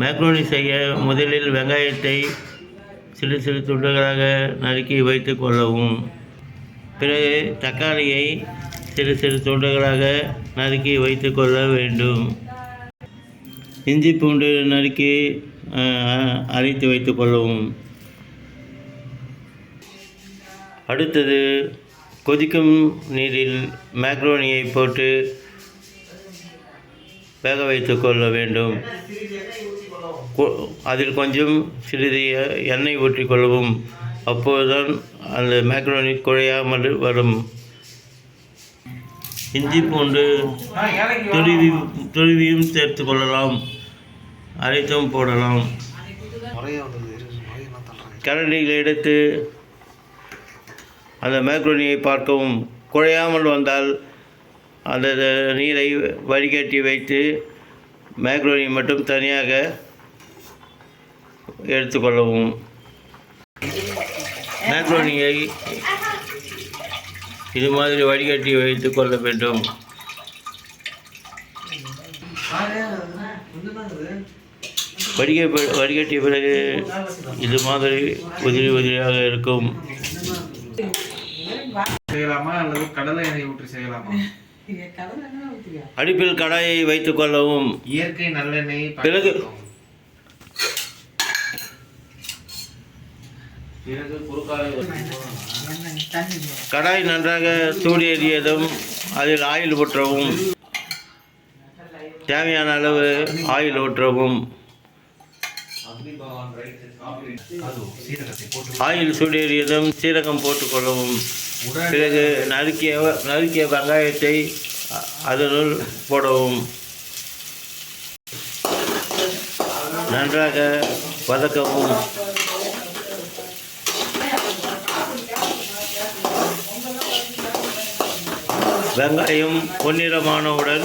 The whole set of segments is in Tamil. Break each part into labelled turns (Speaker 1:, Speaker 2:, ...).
Speaker 1: மேக்ரோனி செய்ய முதலில் வெங்காயத்தை சிறு சிறு துண்டுகளாக நறுக்கி வைத்து கொள்ளவும். பிறகு தக்காளியை சிறு சிறு துண்டுகளாக நறுக்கி வைத்து கொள்ள வேண்டும். இஞ்சி பூண்டு நறுக்கி அரைத்து வைத்து கொள்ளவும். அடுத்தது கொதிக்கும் நீரில் மேக்ரோனியை போட்டு வேக வைத்து கொள்ள வேண்டும். அதில் கொஞ்சம் சிறிது எண்ணெய் ஊற்றிக்கொள்ளவும். அப்போதுதான் அந்த மேக்ரோனி குழையாமல் வரும். இஞ்சி பூண்டு துருவியும் சேர்த்து கொள்ளலாம், அரைத்தும் போடலாம். கரண்டியில் எடுத்து அந்த மேக்ரோனியை பார்க்கவும். குழையாமல் வந்தால் அந்த நீரை வடிகட்டி வைத்து மேக்ரோனி மட்டும் தனியாக எடுத்துக்கொள்ளவும். மேக்ரோனியை இது மாதிரி வடிகட்டி வைத்து கொள்ள வேண்டும். வடிகட்டிய பிறகு இது மாதிரி உதிரி உதிரியாக இருக்கும்.
Speaker 2: செய்யலாமா அல்லது கடலை எண்ணெய் ஊற்றி செய்யலாமா?
Speaker 1: அடுப்பில் கடாயை வைத்துக் கொள்ளவும்.
Speaker 2: இயற்கை நல்லெண்ணெய்.
Speaker 1: பிறகு கடாய் நன்றாக சூடேறியதும் அதில் ஆயில் ஊற்றவும். தேவையான அளவு ஆயில் ஊற்றவும். ஆயில் சூடேறியதும் சீரகம் போட்டுக்கொள்ளவும். பிறகு நறுக்கிய வெங்காயத்தை அதனுள் போடவும். நன்றாக வதக்கவும். வெங்காயம் பொன்னிறமானவுடன்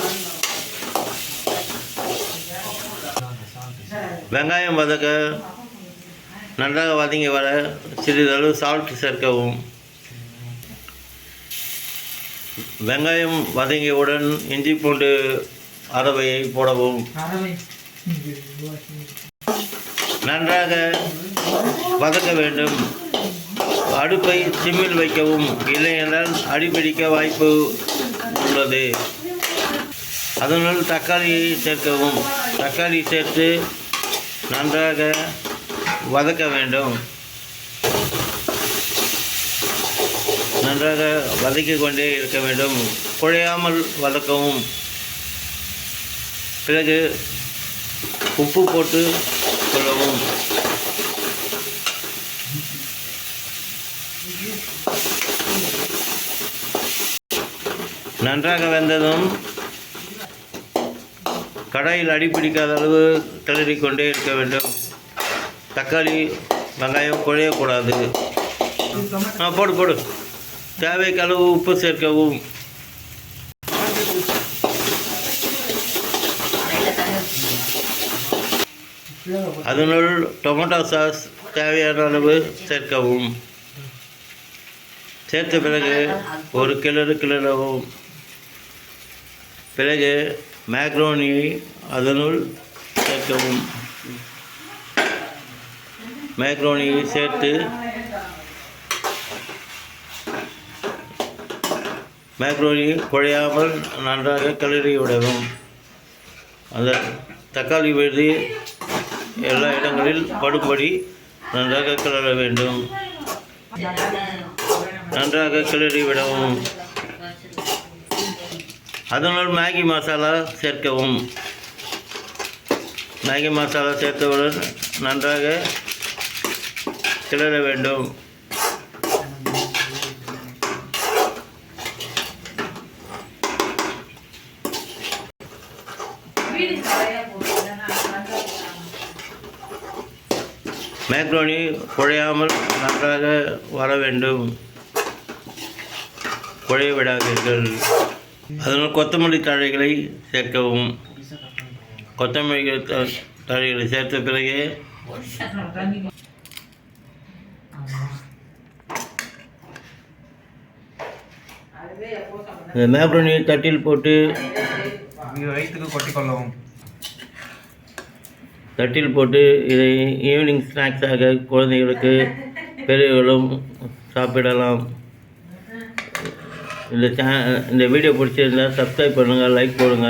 Speaker 1: வெங்காயம் வதக்க நன்றாக வதங்கி வர சிறிதளவு சால்ட் சேர்க்கவும். வெங்காயம் வதங்கியவுடன் இஞ்சி பூண்டு அரவையை போடவும். நன்றாக வதக்க வேண்டும். அடுப்பை சிம்மில் வைக்கவும், இல்லையென்றால் அடிப்பிடிக்க வாய்ப்பு உள்ளது. அதனுள் தக்காளியை சேர்க்கவும். தக்காளி சேர்த்து நன்றாக வதக்க வேண்டும். நன்றாக வதக்கிக் கொண்டே இருக்க வேண்டும். குழையாமல் வதக்கவும். பிறகு உப்பு போட்டு கொள்ளவும். நன்றாக வெந்ததும் கடாயில் அடிப்பிடிக்காத அளவு கிளறி கொண்டே இருக்க வேண்டும். தக்காளி வெங்காயம் குழையக்கூடாது. போடு. தேவைக்கு அளவு உப்பு சேர்க்கவும். அதனுள் டொமேட்டோ சாஸ் தேவையான அளவு சேர்க்கவும். சேர்த்த பிறகு ஒரு கிளறவும். பிறகு மேக்ரோனியை அதனுள் சேர்க்கவும். மேக்ரோனியை சேர்த்து மேக்ரோனி குழையாமல் நன்றாக கிளறி விடவும். அந்த தக்காளி விழுது எல்லா இடங்களில் படும்படி நன்றாக கிளற வேண்டும். நன்றாக கிளறி விடவும். அதனுள் மேகி மசாலா சேர்க்கவும். மேகி மசாலா சேர்த்தவுடன் நன்றாக கிளற வேண்டும். மேக்ரோனி குழையாமல் நன்றாக வர வேண்டும். குழைய விடாதீர்கள். அதனால் கொத்தமல்லி தழைகளை சேர்க்கவும். கொத்தமல்லி தழைகளை சேர்த்த பிறகு மேக்ரோனியை தட்டில் போட்டு
Speaker 2: வயிற்றுக்கு கொட்டிக்கொள்ளவும்.
Speaker 1: தட்டில் போட்டு இதை ஈவினிங் ஸ்நாக்ஸாக குழந்தைகளுக்கு பெரியவர்களும் சாப்பிடலாம். இந்த வீடியோ பிடிச்சிருந்தால் சப்ஸ்கிரைப் பண்ணுங்கள், லைக் போடுங்க.